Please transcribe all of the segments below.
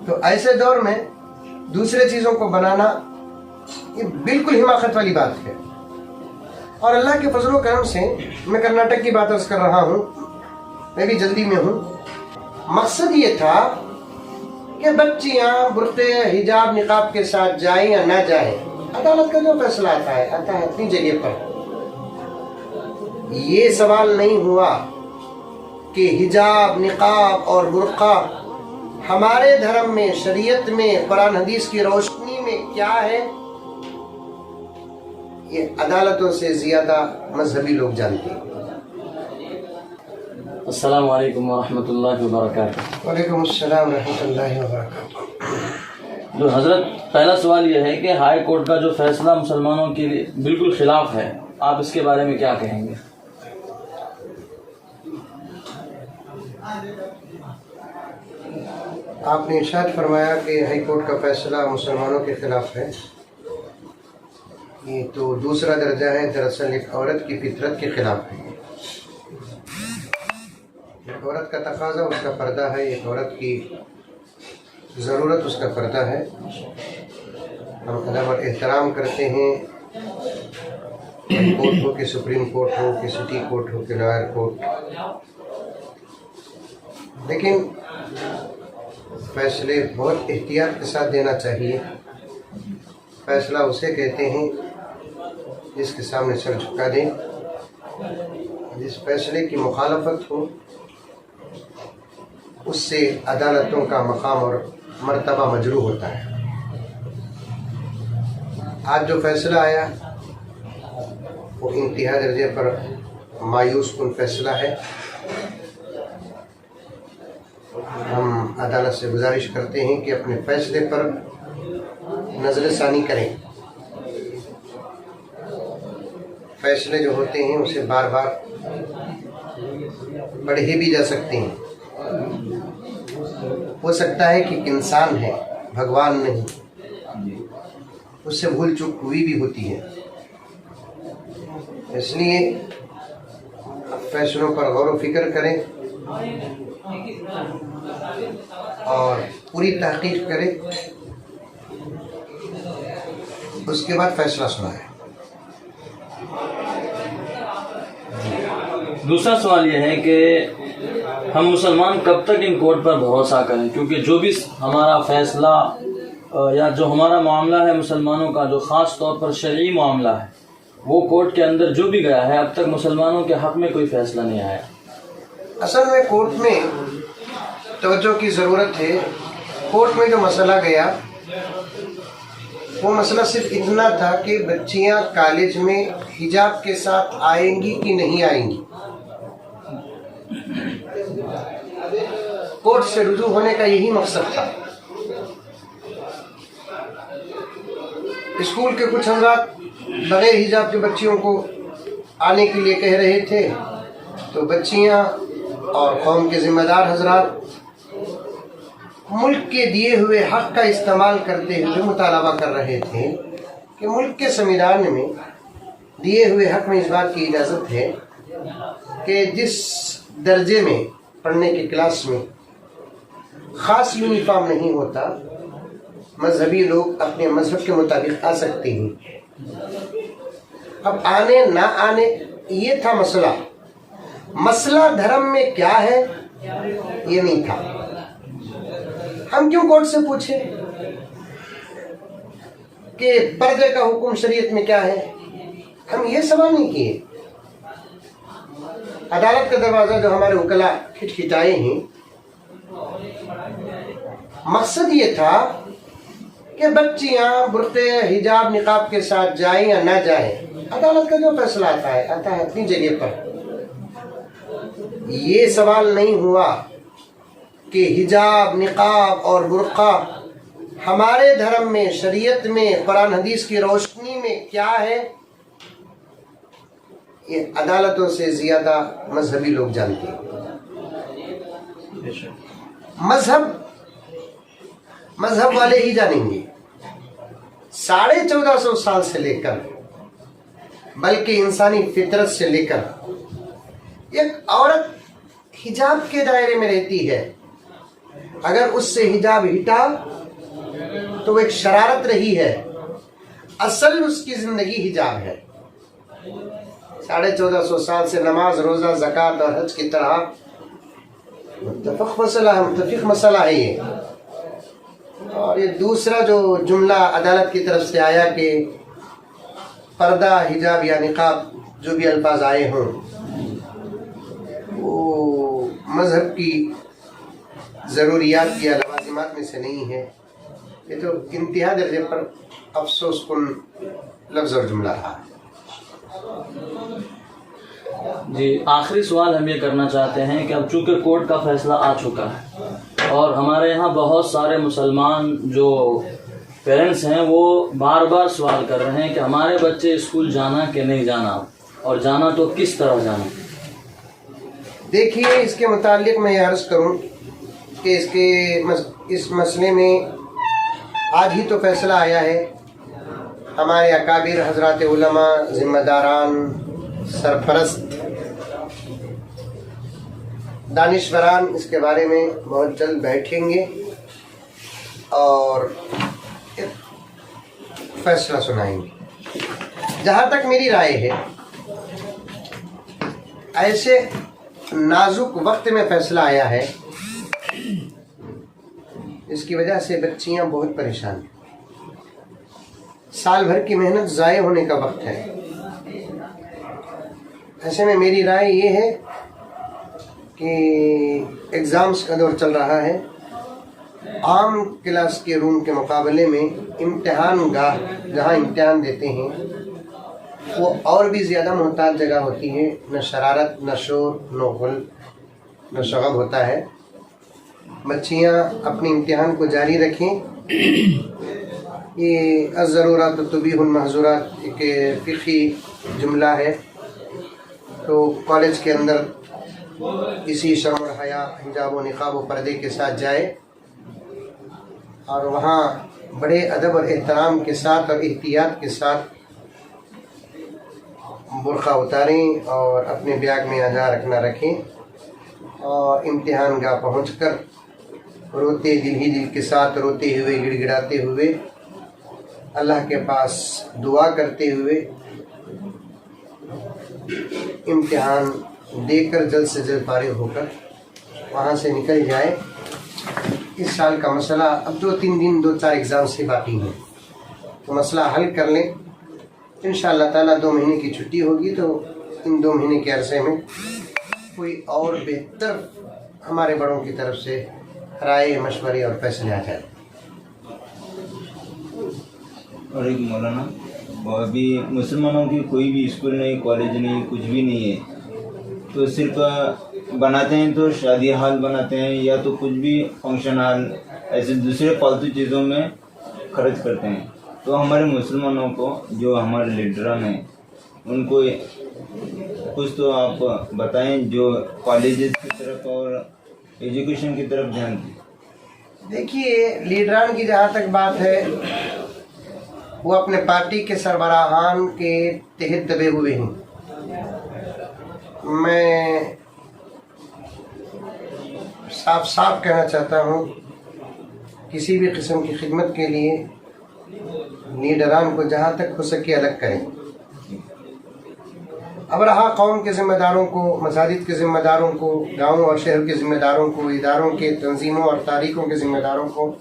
تو ایسے دور میں دوسرے چیزوں کو بنانا یہ بالکل حماقت والی بات ہے. اور اللہ کے فضل و کرم سے میں کرناٹک کی بات عرض کر رہا ہوں, میں بھی جلدی میں ہوں. مقصد یہ تھا کہ بچیاں برقعے حجاب نقاب کے ساتھ جائیں یا نہ جائیں, عدالت کا جو فیصلہ آتا ہے اپنی جگہ پر. یہ سوال نہیں ہوا کہ حجاب نقاب اور برقع ہمارے دھرم میں, شریعت میں, قرآن حدیث کی روشنی میں کیا ہے. یہ عدالتوں سے زیادہ مذہبی لوگ جانتے ہیں. السلام علیکم ورحمۃ اللہ وبرکاتہ. وعلیکم السلام ورحمۃ اللہ وبرکاتہ. جو حضرت, پہلا سوال یہ ہے کہ ہائی کورٹ کا جو فیصلہ مسلمانوں کے لیے بالکل خلاف ہے, آپ اس کے بارے میں کیا کہیں گے؟ آپ نے ارشاد فرمایا کہ ہائی کورٹ کا فیصلہ مسلمانوں کے خلاف ہے. یہ تو دوسرا درجہ ہے. دراصل ایک عورت کی فطرت کے خلاف ہے. ایک عورت کا تقاضا اس کا پردہ ہے, ایک عورت کی ضرورت اس کا پردہ ہے. ہم ادب اور احترام کرتے ہیں, کورٹ ہو کہ سپریم کورٹ ہو کہ سٹی کورٹ ہو کہ لوئر کورٹ, لیکن فیصلے بہت احتیاط کے ساتھ دینا چاہیے. فیصلہ اسے کہتے ہیں جس کے سامنے سر جھکا دیں. جس فیصلے کی مخالفت ہو اس سے عدالتوں کا مقام اور مرتبہ مجروح ہوتا ہے. آج جو فیصلہ آیا وہ انتہا درجے پر مایوس کن فیصلہ ہے. ہم عدالت سے گزارش کرتے ہیں کہ اپنے فیصلے پر نظر ثانی کریں. فیصلے جو ہوتے ہیں اسے بار بار پڑھے بھی جا سکتے ہیں. ہو سکتا ہے کہ ایک انسان ہے, بھگوان نہیں, اس سے بھول چوک ہوئی بھی ہوتی ہے. اس لیے فیصلوں پر غور و فکر کریں اور پوری تحقیق کریں, اس کے بعد فیصلہ سنائیں. دوسرا سوال یہ ہے کہ ہم مسلمان کب تک ان کورٹ پر بھروسہ کریں, کیونکہ جو بھی ہمارا فیصلہ یا جو ہمارا معاملہ ہے مسلمانوں کا, جو خاص طور پر شرعی معاملہ ہے, وہ کورٹ کے اندر جو بھی گیا ہے اب تک مسلمانوں کے حق میں کوئی فیصلہ نہیں آیا. اصل میں کورٹ میں توجہ کی ضرورت ہے. کورٹ میں جو مسئلہ گیا وہ مسئلہ صرف اتنا تھا کہ بچیاں کالج میں حجاب کے ساتھ آئیں گی کہ نہیں آئیں گی. کورٹ سے رجوع ہونے کا یہی مقصد تھا. اسکول کے کچھ حضرات بغیر حجاب کے بچیوں کو آنے کے لیے کہہ رہے تھے, تو بچیاں اور قوم کے ذمہ دار حضرات ملک کے دیے ہوئے حق کا استعمال کرتے ہوئے مطالبہ کر رہے تھے کہ ملک کے سنویدھان میں دیے ہوئے حق میں اس بات کی اجازت ہے کہ جس درجے میں پڑھنے کی کلاس میں خاص یونیفارم نہیں ہوتا, مذہبی لوگ اپنے مذہب کے مطابق آ سکتے ہیں. اب آنے نہ آنے یہ تھا مسئلہ. مسئلہ دھرم میں کیا ہے یہ نہیں تھا. ہم کیوں کورٹ سے پوچھیں کہ پردے کا حکم شریعت میں کیا ہے؟ ہم یہ سوال نہیں کیے. عدالت کا دروازہ جو ہمارے وکلا کھٹکھٹائے ہیں, مقصد یہ تھا کہ بچیاں برقعے حجاب نقاب کے ساتھ جائیں یا نہ جائیں, عدالت کا جو فیصلہ آتا ہے اپنی جگہ پر. یہ سوال نہیں ہوا کہ حجاب نقاب اور برقع ہمارے دھرم میں, شریعت میں, قرآن حدیث کی روشنی میں کیا ہے. یہ عدالتوں سے زیادہ مذہبی لوگ جانتے ہیں. مذہب والے ہی جانیں گے. 1450 سال سے لے کر, بلکہ انسانی فطرت سے لے کر, ایک عورت حجاب کے دائرے میں رہتی ہے, اگر اس سے حجاب ہٹا تو وہ ایک شرارت رہی ہے، اصل اس کی زندگی حجاب ہے۔ 1450 سال سے نماز، روزہ، زکوٰۃ اور حج کی طرح متفق مسئلہ ہے یہ۔ اور یہ دوسرا جو جملہ عدالت کی طرف سے آیا کہ پردہ، حجاب یا نقاب جو بھی الفاظ آئے ہوں وہ مذہب کی ضروریات یا لوازمات میں سے نہیں ہے، یہ تو انتہا درجے پر افسوس کن لفظ اور جملہ رہا ہے۔ جی، آخری سوال ہم یہ کرنا چاہتے ہیں کہ اب چونکہ کورٹ کا فیصلہ آ چکا ہے اور ہمارے یہاں بہت سارے مسلمان جو پیرنٹس ہیں وہ بار بار سوال کر رہے ہیں کہ ہمارے بچے اسکول جانا کہ نہیں جانا، اور جانا تو کس طرح جانا۔ دیکھیے، اس کے متعلق میں یہ عرض کروں کہ اس مسئلے میں آج ہی تو فیصلہ آیا ہے۔ ہمارے اکابر حضرات علماء، ذمہ داران، سرپرست، دانشوران اس کے بارے میں بہت جلد بیٹھیں گے اور فیصلہ سنائیں گے۔ جہاں تک میری رائے ہے، ایسے نازک وقت میں فیصلہ آیا ہے، اس کی وجہ سے بچیاں بہت پریشان ہیں۔ سال بھر کی محنت ضائع ہونے کا وقت ہے۔ ایسے میں میری رائے یہ ہے کہ ایگزامز کا دور چل رہا ہے، عام کلاس کے روم کے مقابلے میں امتحان گاہ جہاں امتحان دیتے ہیں وہ اور بھی زیادہ محتاط جگہ ہوتی ہے، نہ شرارت، نہ شور، نہ غل، نہ شغب ہوتا ہے۔ بچیاں اپنے امتحان کو جاری رکھیں۔ یہ الضرورات تبیح المحظورات ایک فقہی جملہ ہے، تو کالج کے اندر اسی شرم و حیا، حجاب و نقاب و پردے کے ساتھ جائے اور وہاں بڑے ادب اور احترام کے ساتھ اور احتیاط کے ساتھ برقع اتاریں اور اپنے بیگ میں اجا رکھنا رکھیں، اور امتحان گاہ پہنچ کر روتے دل ہی دل کے ساتھ، روتے ہوئے، گڑ گڑاتے ہوئے، اللہ کے پاس دعا کرتے ہوئے امتحان دے کر جلد سے جلد فارغ ہو کر وہاں سے نکل جائے۔ اس سال کا مسئلہ اب 2-3 دن، 2-4 ایگزامس ہی باقی ہیں، تو مسئلہ حل کر لیں۔ انشاءاللہ تعالیٰ 2 مہینے کی چھٹی ہوگی تو ان 2 مہینے کے عرصے میں کوئی اور بہتر ہمارے بڑوں کی طرف سے رائے، مشورے اور فیصلے آ جائیں۔ اور ایک مولانا، ابھی مسلمانوں کی کوئی بھی اسکول نہیں، کالج نہیں، کچھ بھی نہیں ہے، تو صرف بناتے ہیں تو شادی ہال بناتے ہیں یا تو کچھ بھی فنکشن ہال، ایسے دوسرے فالتو چیزوں میں خرچ کرتے ہیں۔ تو ہمارے مسلمانوں کو جو ہمارے لیڈران ہیں ان کو کچھ تو آپ بتائیں جو کالجز کی طرف اور ایجوکیشن کی طرف دھیان دیں۔ دیکھیے، لیڈران کی جہاں تک بات ہے وہ اپنے پارٹی کے سربراہان کے تحت دبے ہوئے ہیں۔ میں صاف صاف کہنا چاہتا ہوں، کسی بھی قسم کی خدمت کے لیے لیڈران کو جہاں تک ہو سکے الگ کریں۔ اب رہا قوم کے ذمہ داروں کو، مساجد کے ذمہ داروں کو، گاؤں اور شہر کے ذمہ داروں کو، اداروں کے، تنظیموں اور تاریخوں کے ذمہ داروں کو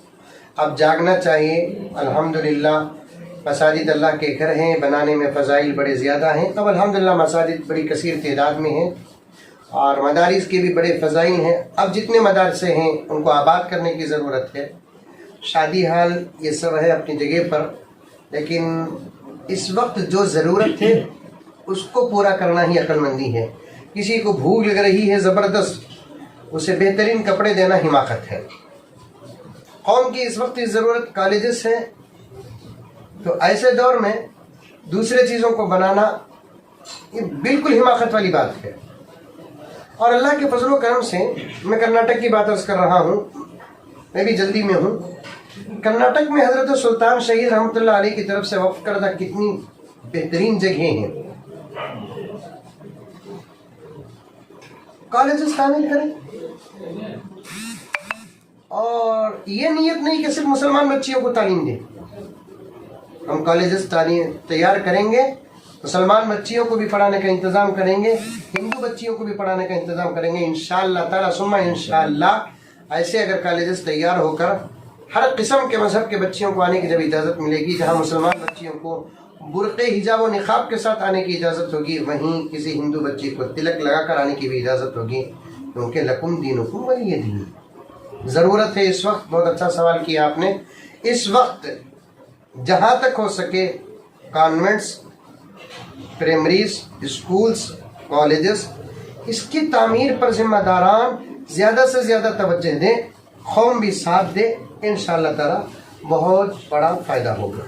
اب جاگنا چاہیے۔ الحمدللہ مساجد اللہ کے گھر ہیں، بنانے میں فضائل بڑے زیادہ ہیں۔ اب الحمدللہ مساجد بڑی کثیر تعداد میں ہیں اور مدارس کے بھی بڑے فضائل ہیں۔ اب جتنے مدارسے ہیں ان کو آباد کرنے کی ضرورت ہے۔ شادی حال یہ سب ہے اپنی جگہ پر، لیکن اس وقت جو ضرورت ہے اس کو پورا کرنا ہی عقل مندی ہے۔ کسی کو بھوک لگ رہی ہے زبردست، اسے بہترین کپڑے دینا حماقت ہے۔ قوم کی اس وقت ضرورت کالجز ہے، تو ایسے دور میں دوسرے چیزوں کو بنانا یہ بالکل حماقت والی بات ہے۔ اور اللہ کے فضل و کرم سے میں کرناٹک کی بات عرض کر رہا ہوں، میں بھی جلدی میں ہوں۔ کرناٹک میں حضرت سلطان شہید رحمۃ اللہ علیہ کی طرف سے وقف کردہ کتنی بہترین جگہیں ہیں، کالجز تعمیر کریں اور یہ نیت نہیں کہ صرف مسلمان بچیوں کو تعلیم دیں. ہم کالجز تعلیم تیار کریں گے, مسلمان بچیوں کو بھی پڑھانے کا انتظام کریں گے, ہندو بچیوں کو بھی پڑھانے کا انتظام کریں گے انشاءاللہ تعالیٰ ثم انشاءاللہ. ایسے اگر کالجز تیار ہو کر ہر قسم کے مذہب کے بچیوں کو آنے کی جب اجازت ملے گی, جہاں مسلمان بچیوں کو برقعے حجاب و نقاب کے ساتھ آنے کی اجازت ہوگی, وہیں کسی ہندو بچی کو تلک لگا کر آنے کی بھی اجازت ہوگی, کیونکہ لکم دینکم ولی دین. ضرورت ہے اس وقت, بہت اچھا سوال کیا آپ نے, اس وقت جہاں تک ہو سکے کانوینٹس, پرائمریز, اسکولز, کالجز, اس کی تعمیر پر ذمہ داران زیادہ سے زیادہ توجہ دیں, قوم بھی ساتھ دے, انشاءاللہ تعالی بہت بڑا فائدہ ہوگا.